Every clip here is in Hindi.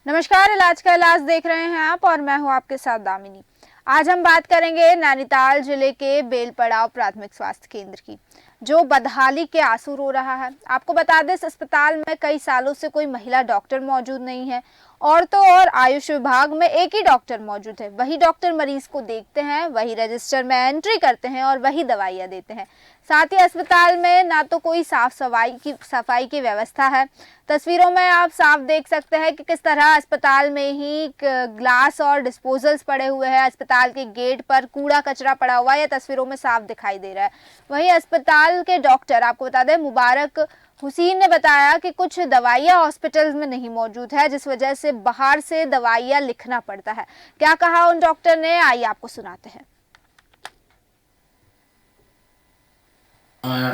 नमस्कार, इलाज का इलाज देख रहे हैं आप और मैं हूं आपके साथ दामिनी। आज हम बात करेंगे नैनीताल जिले के बेलपड़ाव प्राथमिक स्वास्थ्य केंद्र की, जो बदहाली के आंसू रो रहा है। आपको बता दें, इस अस्पताल में कई सालों से कोई महिला डॉक्टर मौजूद नहीं है। औरतों और आयुष विभाग में एक ही डॉक्टर मौजूद है। वही डॉक्टर मरीज को देखते हैं, वही रजिस्टर में एंट्री करते हैं और वही दवाइयाँ देते हैं। साथ ही अस्पताल में ना तो कोई सफाई की व्यवस्था है। तस्वीरों में आप साफ देख सकते हैं कि किस तरह अस्पताल में ही ग्लास और डिस्पोजल्स पड़े हुए हैं। अस्पताल के गेट पर कूड़ा कचरा पड़ा हुआ है, यह तस्वीरों में साफ दिखाई दे रहा है। वहीं अस्पताल के डॉक्टर, आपको बता दें, मुबारक हुसैन ने बताया कि कुछ दवाइयां हॉस्पिटल में नहीं मौजूद है, जिस वजह से बाहर से दवाइयां लिखना पड़ता है। क्या कहा उन डॉक्टर ने, आइए आपको सुनाते हैं।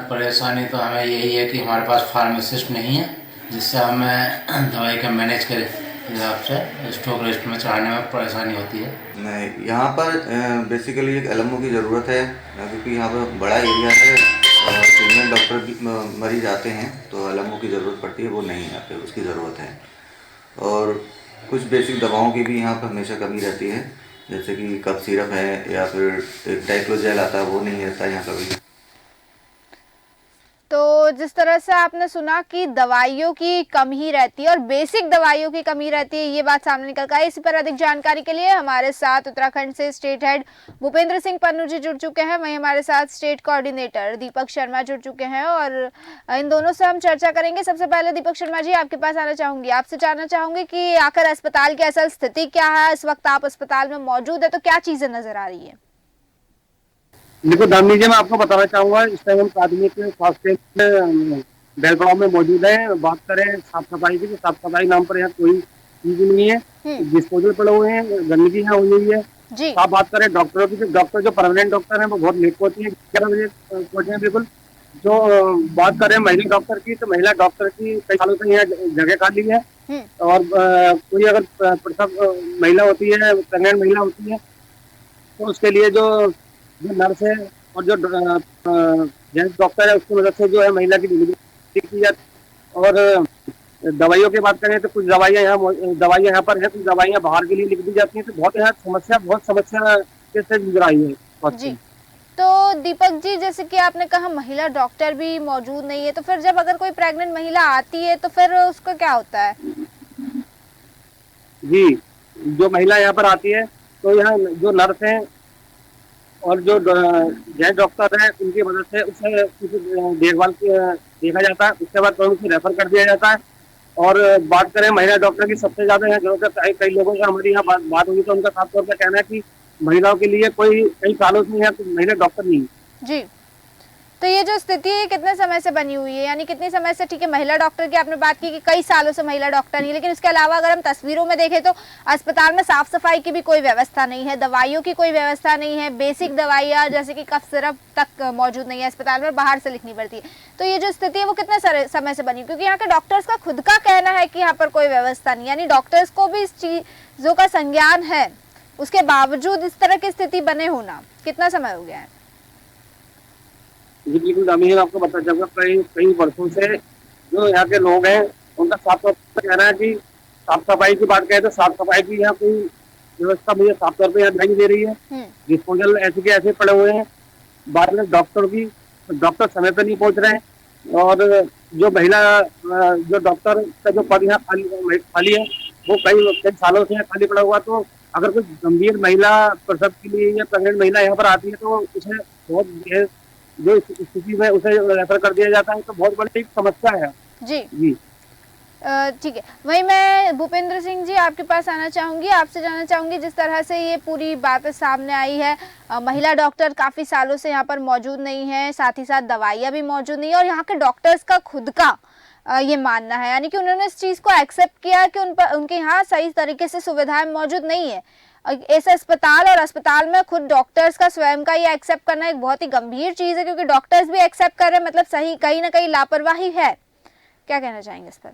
परेशानी तो हमें यही है कि हमारे पास फार्मासिस्ट नहीं है, जिससे हमें दवाई का मैनेज के हिसाब से स्टॉक लिस्ट में चढ़ाने में परेशानी होती है। नहीं, यहाँ पर बेसिकली एक एलएमओ की ज़रूरत है, क्योंकि यहाँ पर बड़ा एरिया है और फीमेल डॉक्टर भी मरीज आते हैं, तो एलएमओ की ज़रूरत पड़ती है। वो नहीं है यहाँ पे, उसकी ज़रूरत है। और कुछ बेसिक दवाओं की भी यहाँ पर हमेशा कमी रहती है, जैसे कि कफ सिरप है या फिर एक डाइक्लोजेल आता है, वो नहीं रहता यहाँ कभी। तो जिस तरह से आपने सुना कि दवाइयों की कमी रहती है और बेसिक दवाइयों की कमी रहती है, ये बात सामने निकल कर आई। इसी पर अधिक जानकारी के लिए हमारे साथ उत्तराखंड से स्टेट हेड भूपेंद्र सिंह पन्नू जी जुड़ चुके हैं। वहीं हमारे साथ स्टेट कोऑर्डिनेटर दीपक शर्मा जुड़ चुके हैं और इन दोनों से हम चर्चा करेंगे। सबसे पहले दीपक शर्मा जी, आपके पास आना चाहूंगी, आपसे जानना चाहूंगी कि आखिर अस्पताल की असल स्थिति क्या है। इस वक्त आप अस्पताल में मौजूद है, तो क्या चीजें नजर आ रही है? देखो दामिनी जी, मैं आपको बताना चाहूंगा, इस टाइम हम प्राथमिक स्वास्थ्य केंद्र बेलपड़ाव में मौजूद है। बात करें साफ सफाई की, तो साफ सफाई नाम पर यहाँ कोई चीज नहीं है। डिस्पोजल पड़े हुए हैं, गंदगी यहाँ हुई हुई है। आप बात करें डॉक्टरों की, तो डॉक्टर जो परमानेंट डॉक्टर हैं वो बहुत लेट होती है, 11 बजे पहुंचे हैं बिल्कुल। जो बात करें महिला डॉक्टर की, तो महिला डॉक्टर की कई सालों से यहाँ जगह खाली है। और कोई अगर प्रसव महिला होती है, प्रेगनेंट महिला होती है, तो उसके लिए जो नर्स है और जो जेंट्स डॉक्टर है, उसकी मदद से जो है महिला की डिलीवरी की जाती है। और दवाइयों की बात करें तो कुछ दवाइयाँ यहाँ पर है, कुछ दवाइयाँ बाहर के लिए लिख दी जाती हैं। तो बहुत समस्या से गुजर आई है जी। तो दीपक जी, जैसे कि आपने कहा महिला डॉक्टर भी मौजूद नहीं है, तो फिर जब अगर कोई प्रेग्नेंट महिला आती है तो फिर उसका क्या होता है? जी, जो महिला यहाँ पर आती है, तो यहाँ जो नर्स है और जो जेंट्स डॉक्टर है, उनकी मदद से उसे देखभाल देखा जाता है। उसके बाद उसे रेफर कर दिया जाता है। और बात करें महिला डॉक्टर की, सबसे ज्यादा यहाँ जरूरत है। कई लोगों से हमारी यहाँ बात हुई, तो उनका साफ तौर पर कहना है कि महिलाओं के लिए कई सालों से यहाँ महिला डॉक्टर नहीं है। जी, तो ये जो स्थिति है कितने समय से बनी हुई है, यानी कितने समय से? ठीक है, महिला डॉक्टर की आपने बात की कि कई सालों से महिला डॉक्टर नहीं, लेकिन उसके अलावा अगर हम तस्वीरों में देखें तो अस्पताल में साफ सफाई की भी कोई व्यवस्था नहीं है, दवाइयों की कोई व्यवस्था नहीं है। बेसिक दवाइयाँ जैसे कि कफ सिरप तक मौजूद नहीं है, अस्पताल में बाहर से लिखनी पड़ती है। तो ये जो स्थिति है वो कितने समय से बनी? क्योंकि यहाँ के डॉक्टर्स का खुद का कहना है कि यहाँ पर कोई व्यवस्था नहीं, यानी डॉक्टर्स को भी इस चीजों का संज्ञान है, उसके बावजूद इस तरह की स्थिति बने होना कितना समय हो गया है? जी बिल्कुल दामिनी, आपको बता चाहूंगा, कई वर्षों से जो यहाँ के लोग हैं, उनका साफ तौर पर कहना है कि साफ सफाई की बात करें तो साफ सफाई की यहाँ कोई व्यवस्था मुझे साफ तौर पर यहाँ नहीं दे रही है। डिस्पोजल ऐसे के ऐसे पड़े हुए हैं। बाद में डॉक्टर समय पर नहीं पहुंच रहे हैं। और जो महिला जो डॉक्टर का जो पद यहाँ खाली है, वो कई सालों से खाली पड़ा हुआ। तो अगर कोई गंभीर महिला प्रसव के लिए या प्रेगनेंट महिला यहाँ पर आती है, तो उसे बहुत जो स्थिति में उसे रेफर कर दिया जाता है। तो बहुत बड़ी एक समस्या है। जी जी, ठीक है। वहीं मैं भूपेंद्र सिंह जी आपके पास आना चाहूंगी, आपसे जानना चाहूंगी, जिस तरह से ये पूरी बात सामने आई है, महिला डॉक्टर काफी सालों से यहाँ पर मौजूद नहीं है, साथ ही साथ दवाइयाँ भी मौजूद नहीं है, और यहाँ के डॉक्टर्स का खुद का ये मानना है, यानी कि उन्होंने इस चीज को एक्सेप्ट किया कि उनके यहाँ सही तरीके से सुविधाएं मौजूद नहीं है। ऐसे अस्पताल और अस्पताल में खुद डॉक्टर्स का स्वयं का ये एक्सेप्ट करना एक बहुत ही गंभीर चीज है, क्योंकि डॉक्टर्स भी एक्सेप्ट कर रहे हैं, मतलब सही कहीं ना कहीं लापरवाही है। क्या कहना चाहेंगे इस पर?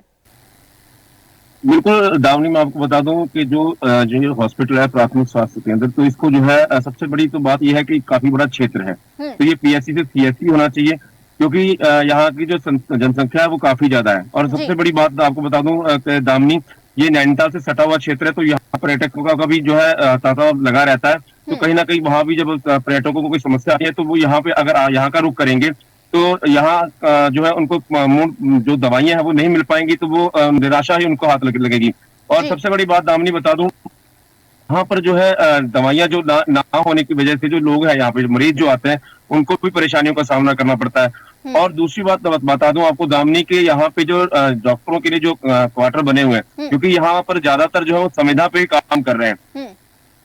बिल्कुल दामिनी, मैं आपको बता दूं कि जो हॉस्पिटल है प्राथमिक स्वास्थ्य केंद्र, तो इसको जो है सबसे बड़ी तो बात यह है कि काफी बड़ा क्षेत्र है। तो ये पीएससी से सीएससी होना चाहिए, क्योंकि यहाँ की जो जनसंख्या है वो काफी ज्यादा है। और सबसे बड़ी बात आपको बता दूं दामिनी ये नैनीताल से सटा हुआ क्षेत्र है, तो यहाँ पर्यटकों का भी जो है तांता लगा रहता है। तो कहीं ना कहीं वहां भी जब पर्यटकों को कोई समस्या आती है तो वो यहाँ पे अगर यहाँ का रुख करेंगे तो यहाँ जो है उनको मूल जो दवाइयां हैं वो नहीं मिल पाएंगी, तो वो निराशा ही उनको हाथ लगेगी। और जी सबसे बड़ी बात दामिनी बता दूं, यहाँ पर जो है दवाइयां जो ना होने की वजह से जो लोग हैं यहाँ पे मरीज जो आते हैं उनको भी परेशानियों का सामना करना पड़ता है। और दूसरी बात बता दूं आपको दामिनी के यहाँ पे जो डॉक्टरों के लिए जो क्वार्टर बने हुए हैं, क्योंकि यहाँ पर ज्यादातर जो है वो संविदा पे काम कर रहे हैं,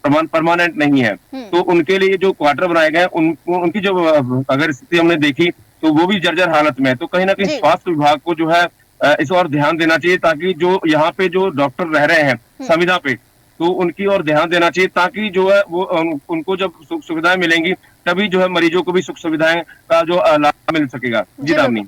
परमानेंट नहीं है, तो उनके लिए जो क्वार्टर बनाए गए उनकी जो अगर स्थिति हमने देखी तो वो भी जर्जर हालत में है। तो कहीं ना कहीं जी स्वास्थ्य विभाग को जो है इस और ध्यान देना चाहिए, ताकि जो यहाँ पे जो डॉक्टर रह रहे हैं संविदा पे, तो उनकी ओर ध्यान देना चाहिए, ताकि जो है वो उनको जब सुख सुविधाएं मिलेंगी तभी जो है मरीजों को भी सुख सुविधाएं का जो लाभ मिल सकेगा। जी दामिनी।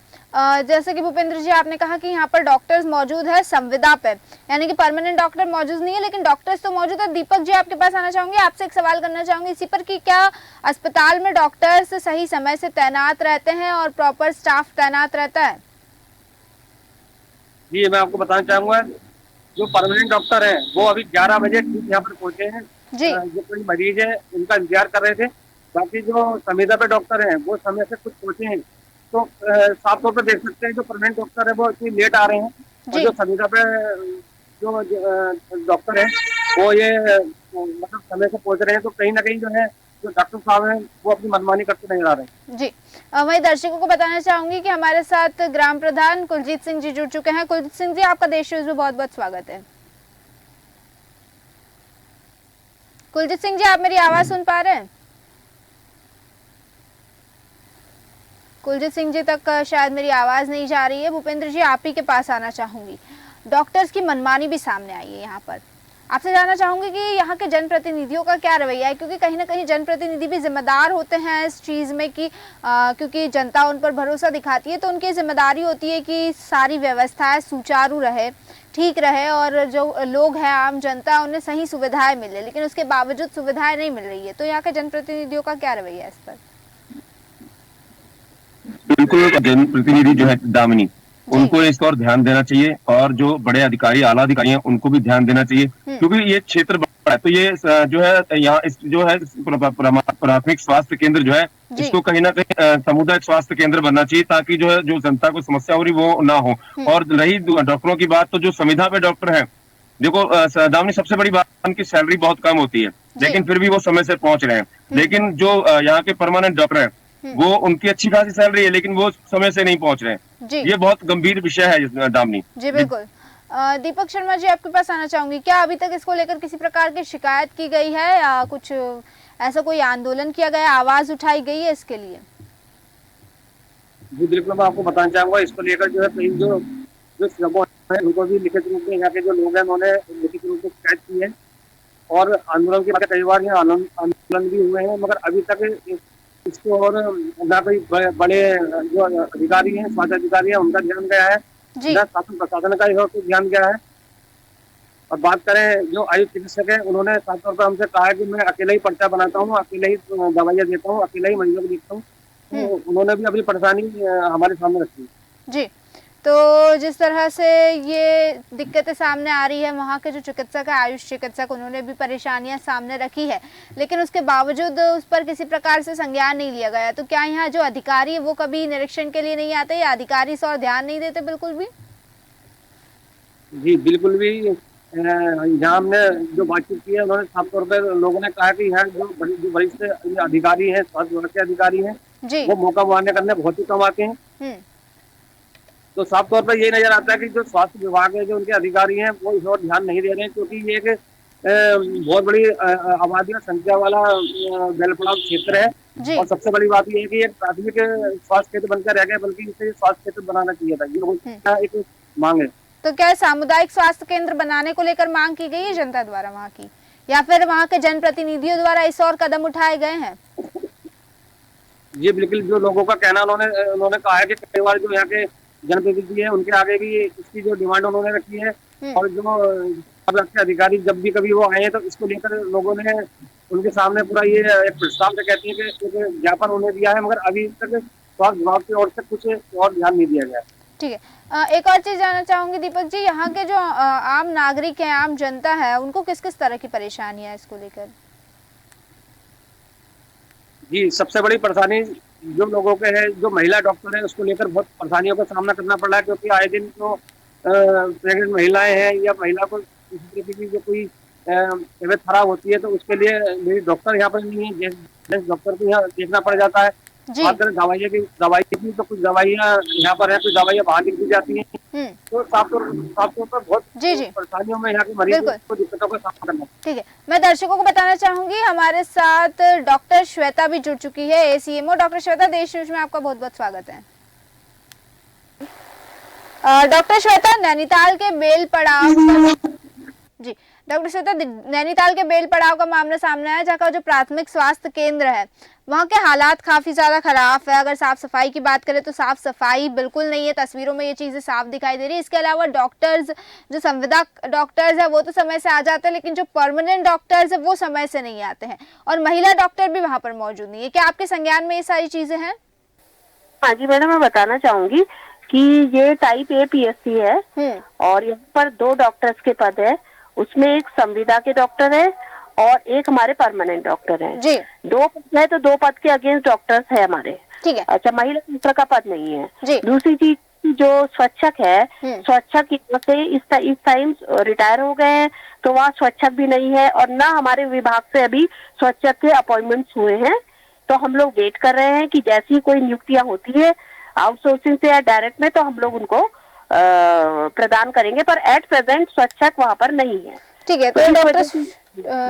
जैसे कि भूपेंद्र जी आपने कहा कि यहाँ पर डॉक्टर्स मौजूद है संविदा पे, यानी कि परमानेंट डॉक्टर मौजूद नहीं है, लेकिन डॉक्टर्स तो मौजूद है। दीपक जी आपके पास आना चाहूंगी, आपसे एक सवाल करना चाहूंगी इसी पर कि क्या अस्पताल में डॉक्टर्स सही समय से तैनात रहते हैं और प्रॉपर स्टाफ तैनात रहता है? जी मैं आपको बताना चाहूंगा, जो परमानेंट डॉक्टर हैं वो अभी 11 बजे ठीक यहाँ पर पहुंचे हैं। जी जो कोई मरीज है उनका इंतजार कर रहे थे। बाकी जो संविदा पे डॉक्टर हैं वो समय से कुछ पहुंचे हैं, तो साफ तौर पर देख सकते हैं जो परमानेंट डॉक्टर है वो इतनी लेट आ रहे हैं, और जो संविदा पे जो डॉक्टर है वो ये मतलब समय से पहुंच रहे हैं। तो कहीं ना कहीं जो है जो डॉक्टर साहब हैं वो अपनी मनमानी करते नजर आ रहे हैं। जी वही दर्शकों को बताना चाहूंगी कि हमारे साथ ग्राम प्रधान कुलजीत सिंह जी जुड़ चुके हैं। कुलजीत सिंह जी आपका देश न्यूज में बहुत बहुत स्वागत है। कुलजीत सिंह जी आप मेरी आवाज सुन पा रहे हैं? कुलजीत सिंह जी तक शायद मेरी आवाज नहीं जा रही है। भूपेंद्र जी आप ही के पास आना चाहूंगी। डॉक्टर्स की मनमानी भी सामने आई है यहाँ पर, आपसे जानना चाहूंगी कि यहाँ के जनप्रतिनिधियों का क्या रवैया है, क्योंकि कहीं ना कहीं जनप्रतिनिधि भी जिम्मेदार होते हैं इस चीज़ में कि क्योंकि जनता उन पर भरोसा दिखाती है, तो उनकी जिम्मेदारी होती है कि सारी व्यवस्थाएं सुचारू रहे, ठीक रहे, और जो लोग हैं आम जनता उन्हें सही सुविधाएं मिले, लेकिन उसके बावजूद सुविधाएं नहीं मिल रही है। तो यहाँ के जनप्रतिनिधियों का क्या रवैया है इस पर? बिल्कुल, जनप्रतिनिधि जो है दामिनी, उनको इस पर ध्यान देना चाहिए, और जो बड़े अधिकारी आला अधिकारी हैं उनको भी ध्यान देना चाहिए, क्योंकि ये क्षेत्र बड़ा है। तो ये जो है यहाँ जो है प्राथमिक स्वास्थ्य केंद्र जो है इसको कहीं ना कहीं सामुदायिक स्वास्थ्य केंद्र बनना चाहिए, ताकि जो है जो जनता को समस्या हो रही वो ना हो। और रही डॉक्टरों की बात, तो जो संविदा पे डॉक्टर है, देखो दामिनी सबसे बड़ी बात उनकी सैलरी बहुत कम होती है, लेकिन फिर भी वो समय से पहुंच रहे हैं। लेकिन जो यहाँ के परमानेंट डॉक्टर है वो उनकी अच्छी खासी सैलरी है, लेकिन वो समय से नहीं पहुंच रहे हैं। ये बहुत गंभीर विषय है दामिनी। जी बिल्कुल। दीपक शर्मा जी आपके पास आना चाहूंगी, क्या अभी तक इसको लेकर किसी प्रकार की शिकायत की गई है या कुछ ऐसा कोई आंदोलन किया गया, आवाज उठाई गई है इसके लिए? जी बिल्कुल, मैं आपको बताना चाहूंगा इसको लेकर जो है कई जो समूह है उनको भी लिखित रूप में यहाँ के जो लोग हैं उन्होंने लिखित रूप में शिकायत की है, और आंदोलन के बाद कई बार यहाँ आंदोलन भी हुए हैं, मगर अभी तक इसको और ना कोई बड़े जो अधिकारी हैं, स्वास्थ्य अधिकारी हैं, उनका ध्यान गया है, ना शासन प्रशासन का इसको ध्यान गया है। और बात करें जो आयुष चिकित्सक है, उन्होंने साफ तौर पर हमसे कहा है कि मैं अकेले ही पर्चा बनाता हूँ, अकेले ही दवाइयाँ देता हूँ, अकेले ही मरीजों को देखता हूँ। तो उन्होंने भी अपनी परेशानी हमारे सामने रखी है। जी, तो जिस तरह से ये दिक्कतें सामने आ रही है, वहाँ के जो चिकित्सक है आयुष चिकित्सक, उन्होंने भी परेशानियां सामने रखी है, लेकिन उसके बावजूद उस पर किसी प्रकार से संज्ञान नहीं लिया गया। तो क्या यहाँ जो अधिकारी है वो कभी निरीक्षण के लिए नहीं आते या अधिकारी इस और ध्यान नहीं देते? बिल्कुल भी जी बिल्कुल भी। यहाँ हमने जो बातचीत की है, उन्होंने साफ तौर पर लोगों ने कहा कि यहाँ जो वरिष्ठ अधिकारी हैं, स्वास्थ्य विभाग के अधिकारी हैं, वो मौका मुआयना करने बहुत ही कम आते हैं। तो साफ तौर पर ये नजर आता है कि जो स्वास्थ्य विभाग है, जो उनके अधिकारी हैं, वो इस और ध्यान नहीं दे रहे हैं, क्योंकि ये एक बहुत बड़ी आबादी और संख्या वाला बेलपड़ाव क्षेत्र है। और सबसे बड़ी बात ये है कि एक प्राथमिक स्वास्थ्य केंद्र बनकर रह गया, बल्कि इसे स्वास्थ्य केंद्र बनाना चाहिए था, ये एक मांग है। तो क्या सामुदायिक स्वास्थ्य केंद्र बनाने को लेकर मांग की गई है जनता द्वारा वहाँ की, या फिर वहाँ के जनप्रतिनिधियों द्वारा इस और कदम उठाए गए हैं? ये बिल्कुल जो लोगों का कहना, उन्होंने कहा है कि कई बार जो यहाँ के जनप्रतिनिधि है उनके आगे भी इसकी जो डिमांड उन्होंने रखी है, और जो अधिकारी जब भी कभी वो आए हैं तो इसको लेकर लोगों ने उनके सामने पूरा ये एक प्रस्ताव से कहती है कि एक ज्ञापन उन्हें दिया है, मगर अभी तक स्वास्थ्य विभाग की ओर से कुछ और ध्यान नहीं दिया गया। ठीक है। एक और चीज जानना चाहूंगी दीपक जी, यहाँ के जो आम नागरिक हैं, आम जनता है, उनको किस किस तरह की परेशानियां है इसको लेकर? जी, सबसे बड़ी परेशानी जो लोगों के है, जो महिला डॉक्टर है, उसको लेकर बहुत परेशानियों का सामना करना पड़ रहा है, क्योंकि आए दिन जो प्रेग्नेंट महिलाएं हैं या महिला को किसी तरीके की जो कोई तबीयत खराब होती है, तो उसके लिए मेरी डॉक्टर यहाँ पर नहीं है, जेंट्स डॉक्टर को यहाँ देखना पड़ जाता है। जी। बात करें दवाइयाँ की तो कुछ दवाइयाँ यहाँ पर है, कुछ दवाइयाँ बाहर लिख दी जाती हैं। तो साफ तौर पर बहुत जी जी परेशानियों में यहाँ के मरीजों को दिक्कतों का सामना करना। ठीक है, मैं दर्शकों को बताना चाहूंगी हमारे साथ डॉक्टर श्वेता भी जुड़ चुकी है, ACMO। डॉक्टर श्वेता, देश न्यूज में आपका बहुत बहुत स्वागत है। डॉक्टर श्वेता, नैनीताल के बेल पड़ाव जी डॉक्टर श्वेता, नैनीताल के बेल पड़ाव का मामला सामने आया, जहाँ का जो प्राथमिक स्वास्थ्य केंद्र है वहाँ के हालात काफी ज्यादा खराब है। अगर साफ सफाई की बात करें तो साफ सफाई बिल्कुल नहीं है, तस्वीरों में ये चीजें साफ दिखाई दे रही है। इसके अलावा डॉक्टर्स, जो संविदा डॉक्टर्स है वो तो समय से आ जाते हैं, लेकिन जो परमानेंट डॉक्टर्स है वो समय से नहीं आते हैं, और महिला डॉक्टर भी वहाँ पर मौजूद नहीं है। क्या आपके संज्ञान में ये सारी चीजें हैं? हाँ जी मैडम, मैं बताना चाहूंगी कि ये टाइप A PSC है और यहाँ पर 2 डॉक्टर्स के पद है। उसमें एक संविदा के डॉक्टर है और एक हमारे परमानेंट डॉक्टर है जी। 2 पद है, तो 2 पद के अगेंस्ट डॉक्टर्स है हमारे। ठीक है। अच्छा, महिला डॉक्टर का पद नहीं है जी। दूसरी चीज, जो स्वच्छक है, स्वच्छक से इस टाइम रिटायर हो गए हैं, तो वहाँ स्वच्छक भी नहीं है, और ना हमारे विभाग से अभी स्वच्छक के अपॉइंटमेंट्स हुए हैं। तो हम लोग वेट कर रहे हैं कि जैसी कोई नियुक्तियां होती है आउटसोर्सिंग से या डायरेक्ट में, तो हम लोग उनको प्रदान करेंगे, पर एट प्रेजेंट स्वच्छक वहाँ पर नहीं है। ठीक है, तो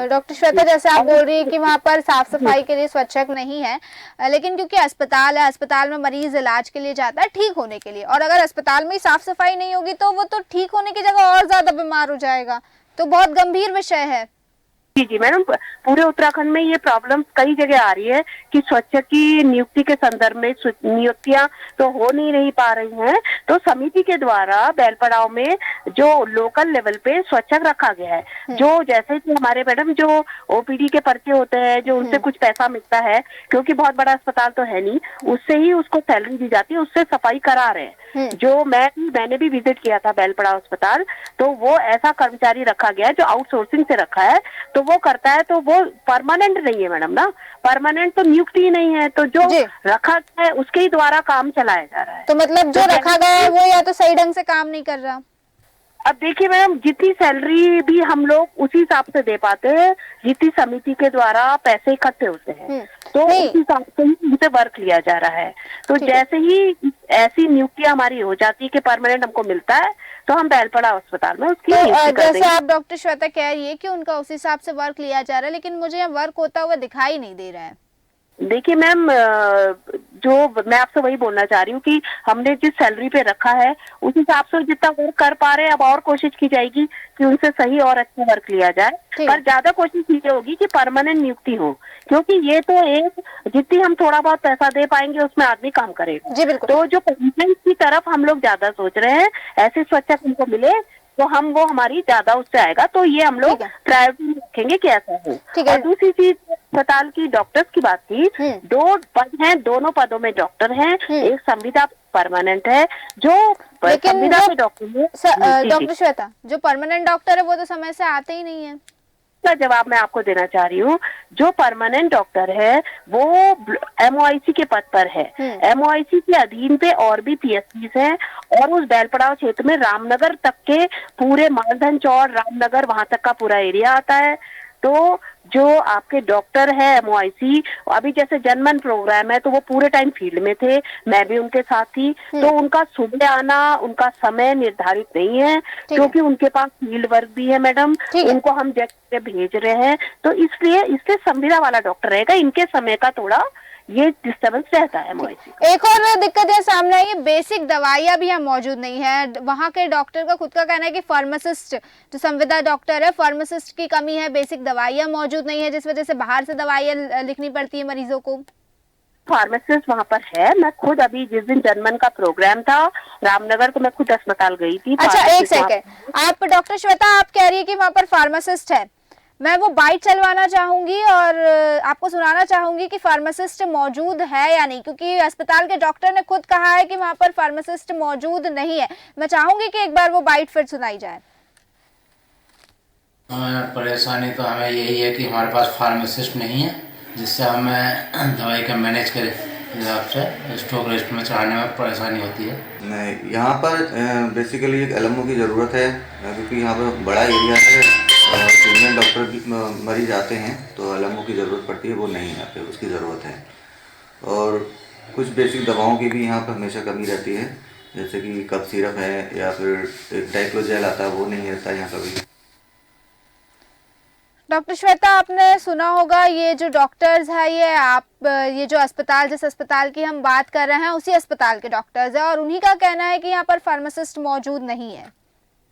डॉक्टर श्वेता, जैसे आप बोल रही है कि वहाँ पर साफ सफाई के लिए स्वच्छक नहीं है, लेकिन क्योंकि अस्पताल है, अस्पताल में मरीज इलाज के लिए जाता है ठीक होने के लिए, और अगर अस्पताल में साफ सफाई नहीं होगी तो वो तो ठीक होने की जगह और ज्यादा बीमार हो जाएगा, तो बहुत गंभीर विषय है। जी जी मैडम, पूरे उत्तराखंड में ये प्रॉब्लम कई जगह आ रही है कि स्वच्छक की नियुक्ति के संदर्भ में नियुक्तियां तो हो नहीं रही पा रही हैं, तो समिति के द्वारा बेलपड़ाव में जो लोकल लेवल पे स्वच्छक रखा गया है, जो जैसे कि हमारे मैडम जो OPD के पर्चे होते हैं, जो उनसे कुछ पैसा मिलता है, क्योंकि बहुत बड़ा अस्पताल तो है नहीं, उससे ही उसको सैलरी दी जाती है, उससे सफाई करा रहे हैं। जो मैंने भी विजिट किया था बेलपड़ाव अस्पताल, तो वो ऐसा कर्मचारी रखा गया है जो आउटसोर्सिंग से रखा है, तो वो करता है, तो वो परमानेंट नहीं है मैडम ना, परमानेंट तो नियुक्ति ही नहीं है, तो जो रखा गया है उसके ही द्वारा काम चलाया जा रहा है। तो मतलब जो रखा गया है वो या तो सही ढंग से काम नहीं कर रहा। अब देखिए मैडम, जितनी सैलरी भी हम लोग उसी हिसाब से दे पाते हैं, जितनी समिति के द्वारा पैसे इकट्ठे होते हैं, तो उस हिसाब से ही उनसे वर्क लिया जा रहा है। तो जैसे ही ऐसी नियुक्तियां हमारी हो जाती है कि परमानेंट हमको मिलता है, तो हम बेलपड़ा अस्पताल में उसकी नियुक्ति कर देंगे। जैसे आप डॉक्टर श्वेता कह रही है कि उनका उस हिसाब से वर्क लिया जा रहा है, लेकिन मुझे यहाँ वर्क होता हुआ दिखाई नहीं दे रहा है। देखिए मैम, जो मैं आपसे वही बोलना चाह रही हूँ कि हमने जिस सैलरी पे रखा है उस हिसाब से जितना वर्क कर पा रहे हैं, अब और कोशिश की जाएगी कि उनसे सही और अच्छा वर्क लिया जाए, पर ज्यादा कोशिश ये होगी कि परमानेंट नियुक्ति हो, क्योंकि ये तो एक जितनी हम थोड़ा बहुत पैसा दे पाएंगे उसमें आदमी काम करेगा। जी बिल्कुल। तो जो परमानेंट की तरफ हम लोग ज्यादा सोच रहे हैं, ऐसे स्वच्छक हमको मिले तो वो हमारी ज्यादा उससे आएगा, तो ये हम लोग प्रायोरिटी में रखेंगे कि ऐसा हो। और दूसरी चीज, अस्पताल की डॉक्टर्स की बात की, 2 पद हैं, दोनों पदों में डॉक्टर हैं, एक संविदा परमानेंट है, जो संविदा के डॉक्टर डॉक्टर श्वेता, जो परमानेंट डॉक्टर है वो तो समय से आते ही नहीं है। का जवाब मैं आपको देना चाह रही हूँ। जो परमानेंट डॉक्टर है वो MOIC के पद पर है, MOIC के अधीन पे और भी PSCs हैं, और उस बेलपड़ाव क्षेत्र में रामनगर तक के पूरे मालधन चौड़, रामनगर, वहां तक का पूरा एरिया आता है। तो जो आपके डॉक्टर है MOIC, अभी जैसे जनमन प्रोग्राम है तो वो पूरे टाइम फील्ड में थे, मैं भी उनके साथ थी, तो उनका सुबह आना, उनका समय निर्धारित नहीं है, क्योंकि उनके पास फील्ड वर्क भी है मैडम, उनको हम जगह पे भेज रहे हैं, तो इसलिए संविदा वाला डॉक्टर रहेगा, इनके समय का थोड़ा ये डिस्टर्बेंस रहता है MOIC। एक और दिक्कत ये सामने आई है, बेसिक दवाइयाँ भी यहाँ मौजूद नहीं है। वहाँ के डॉक्टर का खुद का कहना है कि फार्मासिस्ट, जो संविदा डॉक्टर है, फार्मासिस्ट की कमी है, बेसिक दवाइयाँ मौजूद नहीं है, जिस वजह से बाहर से दवाइयाँ लिखनी पड़ती है मरीजों को। फार्मासिस्ट वहाँ पर है, मैं खुद अभी जिस दिन जनमन का प्रोग्राम था रामनगर, तो मैं खुद अस्पताल गई थी। अच्छा एक सेकंड, आप डॉक्टर श्वेता, आप कह रही है कि वहाँ पर फार्मासिस्ट है, मैं वो बाइट चलवाना चाहूंगी और आपको सुनाना चाहूंगी कि फार्मासिस्ट मौजूद है या नहीं, क्योंकि अस्पताल के डॉक्टर ने खुद कहा है कि वहां पर फार्मासिस्ट मौजूद नहीं है। मैं चाहूंगी कि एक बार वो बाइट फिर सुनाई जाए। परेशानी तो हमें यही है कि हमारे पास फार्मासिस्ट नहीं है, जिससे हमें दवाई का मैनेज करे हिसाब से स्टॉक लिस्ट में चढ़ाने में परेशानी होती है। नहीं, यहाँ पर बेसिकली एक एलएमओ की ज़रूरत है, क्योंकि यहाँ पर बड़ा एरिया है और सीनियर डॉक्टर भी मरीज आते हैं, तो एलएमओ की ज़रूरत पड़ती है, वो नहीं है यहाँ पे, उसकी ज़रूरत है। और कुछ बेसिक दवाओं की भी यहाँ पर हमेशा कमी रहती है, जैसे कि कफ सिरप है या फिर एक डाइक्लोजेल आता है, वो नहीं रहता यहाँ कभी। डॉक्टर श्वेता, आपने सुना होगा ये जो डॉक्टर्स है ये जो अस्पताल, जिस अस्पताल की हम बात कर रहे हैं उसी अस्पताल के डॉक्टर्स है और उन्हीं का कहना है कि यहाँ पर फार्मासिस्ट मौजूद नहीं है।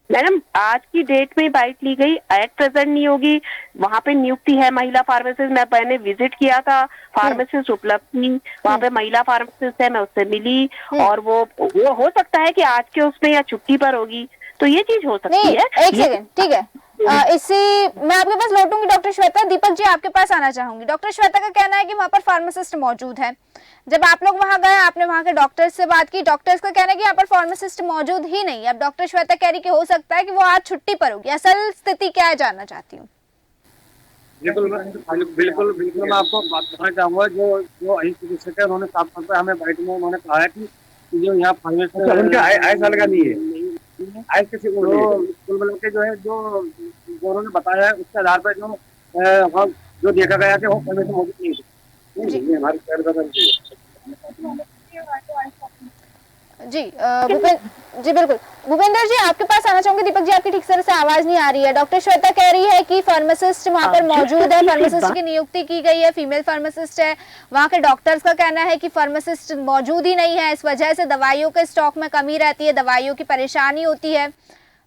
मैडम, आज की डेट में बाइट ली गई, एट प्रेजेंट नहीं होगी। वहाँ पे नियुक्ति है महिला फार्मासिस्ट, मैंने विजिट किया था, फार्मासिस्ट उपलब्ध थी वहाँ पे, महिला फार्मासिस्ट है, मैं उससे मिली और वो हो सकता है कि आज के उसमें या छुट्टी पर होगी, तो ये चीज हो सकती है। एक सेकंड, ठीक है, इसी मैं आपके पास लौटूंगी डॉक्टर श्वेता। दीपक जी, आपके पास आना चाहूंगी। डॉक्टर श्वेता का कहना है कि वहाँ पर फार्मासिस्ट मौजूद है। जब आप लोग वहां गए, आपने वहां के डॉक्टर्स से बात की, डॉक्टर्स का कहना है कि यहाँ पर फार्मासिस्ट मौजूद ही नहीं है। अब डॉक्टर श्वेता कह रही कि हो सकता है कि वो आज छुट्टी पर होगी। असल स्थिति क्या है जानना चाहती हूँ। बिल्कुल मैं आपको बात बताना चाहूंगा। जो अही चिकित्सक है, उन्होंने साफ तौर पर हमें बाइट में उन्होंने कहा है कि जो यहाँ फार्मासिस्ट उनके आय साल का नहीं है, आय किसी को कुल मिला के जो है जो उन्होंने बताया है उसके आधार पर जो देखा गया कि वो फार्मेसी मौजूद नहीं है हमारे शहर का। जी जी बिल्कुल, भूपेंद्र जी आपके पास आना चाहूंगी। दीपक जी, आपकी ठीक तरह से आवाज नहीं आ रही है। डॉक्टर श्वेता कह रही है कि फार्मासिस्ट वहां पर मौजूद है, फार्मासिस्ट की नियुक्ति की गई है, फीमेल फार्मासिस्ट है। वहां के डॉक्टर्स का कहना है कि फार्मासिस्ट मौजूद ही नहीं है, इस वजह से दवाइयों के स्टॉक में कमी रहती है, दवाइयों की परेशानी होती है।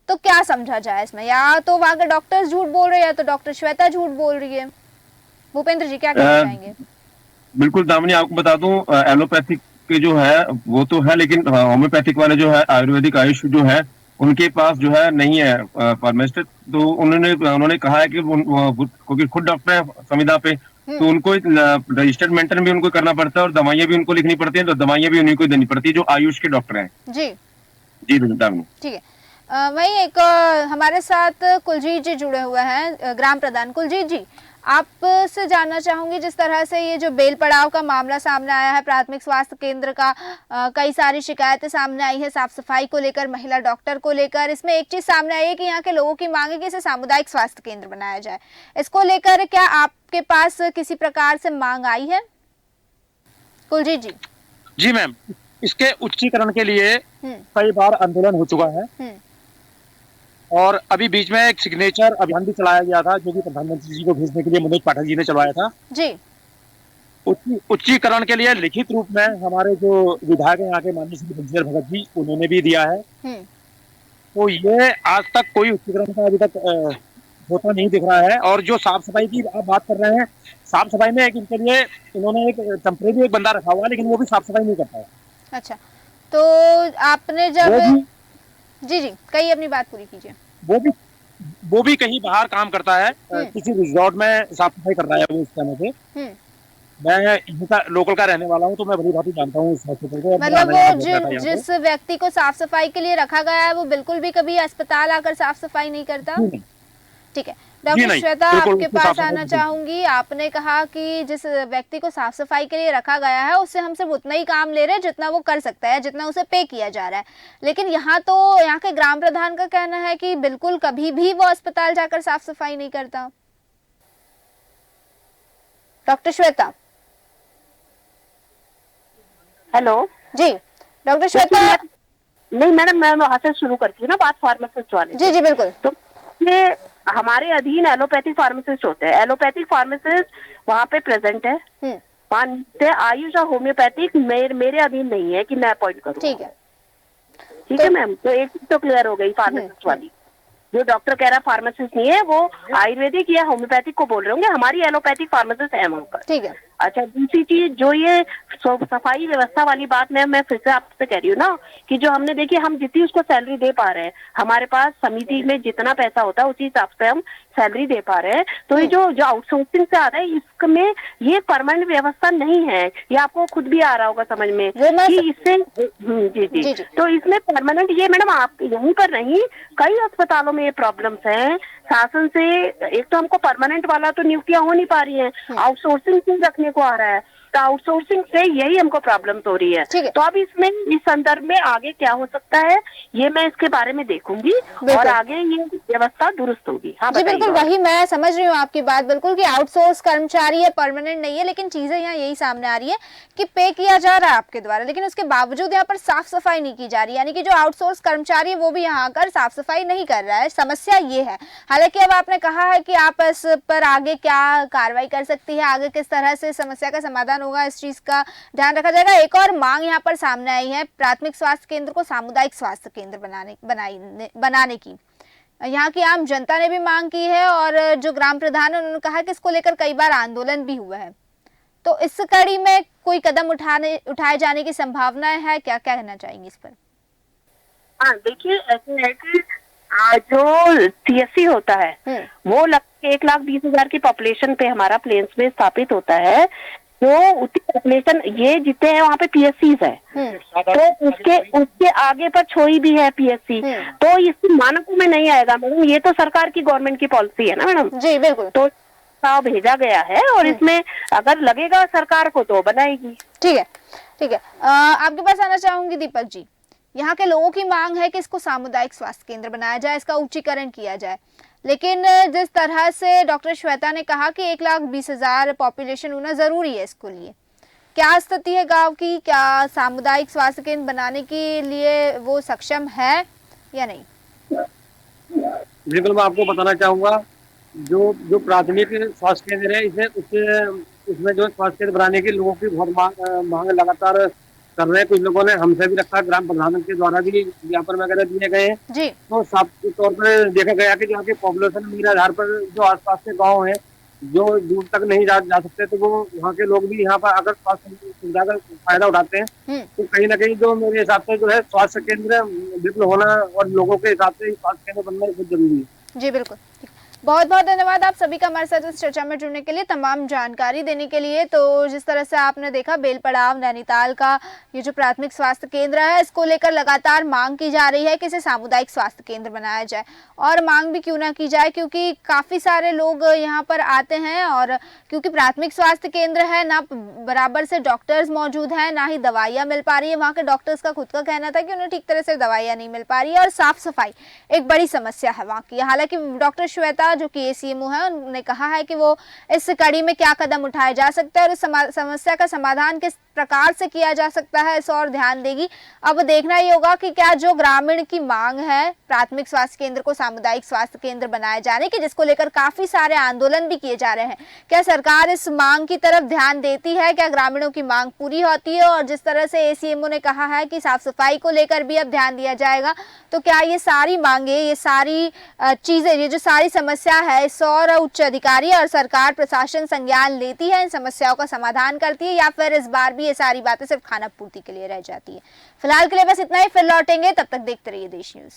तो क्या समझा जाए इसमें? या तो वहां के डॉक्टर्स झूठ बोल रहे हैं या तो डॉक्टर श्वेता झूठ बोल रही है। भूपेंद्र जी क्या कहना चाहेंगे? बिल्कुल दामिनी, आपको बता दूं एलोपैथिक के जो है वो तो है, लेकिन होम्योपैथिक वाले जो है, आयुर्वेदिक आयुष जो है, उनके पास जो है नहीं है फार्मासिस्ट। तो उन्होंने कहा है कि क्योंकि खुद डॉक्टर है संविदा पे, तो उनको रजिस्टर्ड मेंटेन भी उनको करना पड़ता है और दवाइयां भी उनको लिखनी पड़ती है, तो दवाइयां भी उन्हीं को देनी पड़ती है जो आयुष के डॉक्टर हैं। जी जी दामिनी, ठीक है। वही एक हमारे साथ कुलजीत जी जुड़े हुए हैं, ग्राम प्रधान। कुलजीत जी, आपसे जानना चाहूंगी, जिस तरह से ये जो बेल पड़ाव का मामला सामने आया है, प्राथमिक स्वास्थ्य केंद्र का कई सारी शिकायतें सामने आई है साफ सफाई को लेकर, महिला डॉक्टर को लेकर। इसमें एक चीज सामने आई है कि यहाँ के लोगों की मांग है कि इसे सामुदायिक स्वास्थ्य केंद्र बनाया जाए। इसको लेकर क्या आपके पास किसी प्रकार से मांग आई है? कुलजीत जी। जी मैम, इसके उच्चीकरण के लिए कई बार आंदोलन हो चुका है और अभी बीच में एक सिग्नेचर अभियान भी चलाया गया था, जो कि प्रधानमंत्री जी को भेजने के लिए मनोज पाठक जी ने चलवाया था। जी। उच्चीकरण के लिए लिखित रूप में हमारे जो विधायक हैं यहाँ के, माननीय श्री बंशीधर भगत जी, उन्होंने भी दिया है। तो ये आज तक कोई उच्चीकरण का अभी तक होता नहीं दिख रहा है। और जो साफ सफाई की आप बात कर रहे हैं, साफ सफाई में इनके लिए इन्होंने एक टेम्परेरी एक बंदा रखा हुआ है, लेकिन वो भी साफ सफाई नहीं करता है। अच्छा, तो आपने जब जी कहीं अपनी बात पूरी कीजिए। वो भी कहीं बाहर काम करता है, किसी रिजॉर्ट में साफ सफाई कर रहा है वो इस समय पे। मैं इनका लोकल का रहने वाला हूँ, तो मैं भली भांति जानता हूँ इस हॉस्पिटल को। मतलब वो जिस व्यक्ति को साफ सफाई के लिए रखा गया है, वो बिल्कुल भी कभी अस्पताल आकर साफ सफाई नहीं करता। ठीक है, डॉक्टर श्वेता आपके पास आना चाहूंगी। आपने कहा कि जिस व्यक्ति को साफ सफाई के लिए रखा गया है, उससे हम सिर्फ उतना ही काम ले रहे हैं जितना वो कर सकता है, जितना उसे पे किया जा रहा है। लेकिन यहाँ तो यहाँ के ग्राम प्रधान का कहना है कि बिल्कुल कभी भी वो अस्पताल जाकर साफ सफाई नहीं करता। डॉक्टर श्वेता। हेलो जी डॉक्टर श्वेता। नहीं मैडम, मैं वहाँ से शुरू करती हूँ ना बात फार्मासिस्ट वाले। जी जी बिल्कुल। तो ये हमारे अधीन एलोपैथिक फार्मासिस्ट होते हैं। एलोपैथिक फार्मासिस्ट वहाँ पे प्रेजेंट है, वहाँ आयुष और होम्योपैथिक मेरे अधीन नहीं है कि मैं अपॉइंट करूँ। ठीक है, ठीक है मैम। तो एक चीज तो क्लियर हो गई, फार्मासिस्ट वाली। जो डॉक्टर कह रहा फार्मासिस्ट नहीं है, वो आयुर्वेदिक या होम्योपैथिक को बोल रहे होंगे। हमारी एलोपैथिक फार्मासिस्ट है वहाँ पर। ठीक है। अच्छा, दूसरी चीज जो ये सफाई व्यवस्था वाली बात मैं फिर से आपसे कह रही हूँ ना, कि जो हमने देखिए हम जितनी उसको सैलरी दे पा रहे हैं, हमारे पास समिति में जितना पैसा होता है उसी हिसाब से हम सैलरी दे पा रहे हैं। तो ये जो आउटसोर्सिंग से आ रहा है, इसमें ये परमानेंट व्यवस्था नहीं है। ये आपको खुद भी आ रहा होगा समझ में कि इससे जी। तो इसमें परमानेंट ये मैडम आप यहीं पर नहीं, कई अस्पतालों में ये प्रॉब्लम्स हैं। शासन से एक तो हमको परमानेंट वाला तो नियुक्तियां हो नहीं पा रही हैं, आउटसोर्सिंग से रखने को आ रहा है, तो आउटसोर्सिंग से यही हमको प्रॉब्लम हो रही है। तो अब इसमें इस संदर्भ में आगे क्या हो सकता है, ये मैं इसके बारे में देखूंगी और आगे ये व्यवस्था दुरुस्त होगी। हाँ जी बिल्कुल, वही मैं समझ रही हूँ आपकी बात बिल्कुल कि आउटसोर्स कर्मचारी है, परमानेंट नहीं है, लेकिन चीजें यहाँ यही सामने आ रही है कि पे किया जा रहा है आपके द्वारा, लेकिन उसके बावजूद यहाँ पर साफ सफाई नहीं की जा रही, यानी कि जो आउटसोर्स कर्मचारी है वो भी यहाँ आकर साफ सफाई नहीं कर रहा है। समस्या ये है। हालांकि अब आपने कहा है कि आप इस पर आगे क्या कार्रवाई कर सकती है, आगे किस तरह से समस्या का समाधान होगा, इस चीज का ध्यान रखा जाएगा। एक और मांग यहाँ पर सामने आई है, प्राथमिक स्वास्थ्य केंद्र को सामुदायिक स्वास्थ्य केंद्र बनाने की। यहाँ की आम जनता ने भी मांग की है और जो ग्राम प्रधान है उन्होंने कहा कि इसको लेकर कई बार आंदोलन भी हुआ है। तो इस कड़ी में कोई कदम उठाए जाने की संभावना है क्या, क्या कहना चाहेंगे इस पर? हाँ देखिए, ऐसे है कि जो सीएससी होता है वो 1,20,000 की पॉपुलेशन पे हमारा प्लेन्स में स्थापित होता है। जो उतनी पॉपुलेशन ये जितने हैं वहाँ पे पीएससीज है, तो उसके आगे पर छोई भी है पीएससी, तो इस मानकों में नहीं आएगा मैडम। ये तो सरकार की गवर्नमेंट की पॉलिसी है ना मैडम। जी बिल्कुल। तो भेजा गया है और इसमें अगर लगेगा सरकार को तो बनाएगी। ठीक है। आपके पास आना चाहूंगी दीपक जी। यहाँ के लोगों की मांग है कि इसको सामुदायिक स्वास्थ्य केंद्र बनाया जाए, इसका उच्चीकरण किया जाए, लेकिन जिस तरह से डॉक्टर श्वेता ने कहा कि 1,20,000 पॉपुलेशन होना जरूरी है इसको लिए, क्या स्थिति है गांव की? क्या सामुदायिक स्वास्थ्य केंद्र बनाने के लिए वो सक्षम है या नहीं? बिल्कुल, मैं आपको बताना चाहूंगा, जो प्राथमिक स्वास्थ्य केंद्र है इसमें जो स्वास्थ्य केंद्र बनाने के लोगों की बहुत मांग लगातार कर रहे हैं। कुछ लोगों ने हमसे भी रखा, ग्राम प्रधान के द्वारा भी ज्ञापन वगैरह दिए गए हैं। तो साफ तौर पर देखा गया कि जो पॉपुलेशन के आधार पर जो आसपास के गांव हैं जो दूर तक नहीं जा सकते, तो वो वहाँ के लोग भी यहाँ पर अगर स्वास्थ्य सुविधा का फायदा उठाते हैं, तो कहीं ना कहीं जो मेरे हिसाब से जो है स्वास्थ्य केंद्र बिल्कुल होना और लोगों के हिसाब से स्वास्थ्य केंद्र बनना बहुत जरूरी है। जी बिल्कुल। बहुत बहुत धन्यवाद आप सभी का हमारे साथ इस चर्चा में जुड़ने के लिए, तमाम जानकारी देने के लिए। तो जिस तरह से आपने देखा, बेलपड़ाव नैनीताल का ये जो प्राथमिक स्वास्थ्य केंद्र है, इसको लेकर लगातार मांग की जा रही है कि इसे सामुदायिक स्वास्थ्य केंद्र बनाया जाए। और मांग भी क्यों ना की जाए, क्योंकि काफ़ी सारे लोग यहाँ पर आते हैं और क्योंकि प्राथमिक स्वास्थ्य केंद्र है, ना बराबर से डॉक्टर्स मौजूद हैं, ना ही दवाइयाँ मिल पा रही है। वहाँ के डॉक्टर्स का खुद का कहना था कि उन्हें ठीक तरह से दवाइयाँ नहीं मिल पा रही है और साफ़ सफाई एक बड़ी समस्या है वहाँ की। हालांकि डॉक्टर श्वेता जो कि एसीएमओ है, उन्होंने कहा है कि वो इस कड़ी में क्या कदम उठाए जा सकते हैं और इस समस्या का समाधान किस प्रकार से किया जा सकता है, इस और ध्यान देगी। अब देखना ही होगा कि क्या जो ग्रामीण की मांग है प्राथमिक स्वास्थ्य केंद्र को सामुदायिक स्वास्थ्य केंद्र बनाए जाने की, जिसको लेकर काफी सारे आंदोलन भी किए जा रहे हैं, क्या सरकार इस मांग की तरफ ध्यान देती है, क्या ग्रामीणों की मांग पूरी होती है? और जिस तरह से एसीएमओ ने कहा है कि साफ सफाई को लेकर भी अब ध्यान दिया जाएगा, तो क्या ये सारी मांगे, ये सारी चीजें, ये जो सारी समस्या है, इस और उच्च अधिकारी और सरकार प्रशासन संज्ञान लेती है, इन समस्याओं का समाधान करती है, या फिर इस बार भी ये सारी बातें सिर्फ खाना पूर्ति के लिए रह जाती है? फिलहाल के लिए बस इतना ही, फिर लौटेंगे, तब तक देखते रहिए देश न्यूज।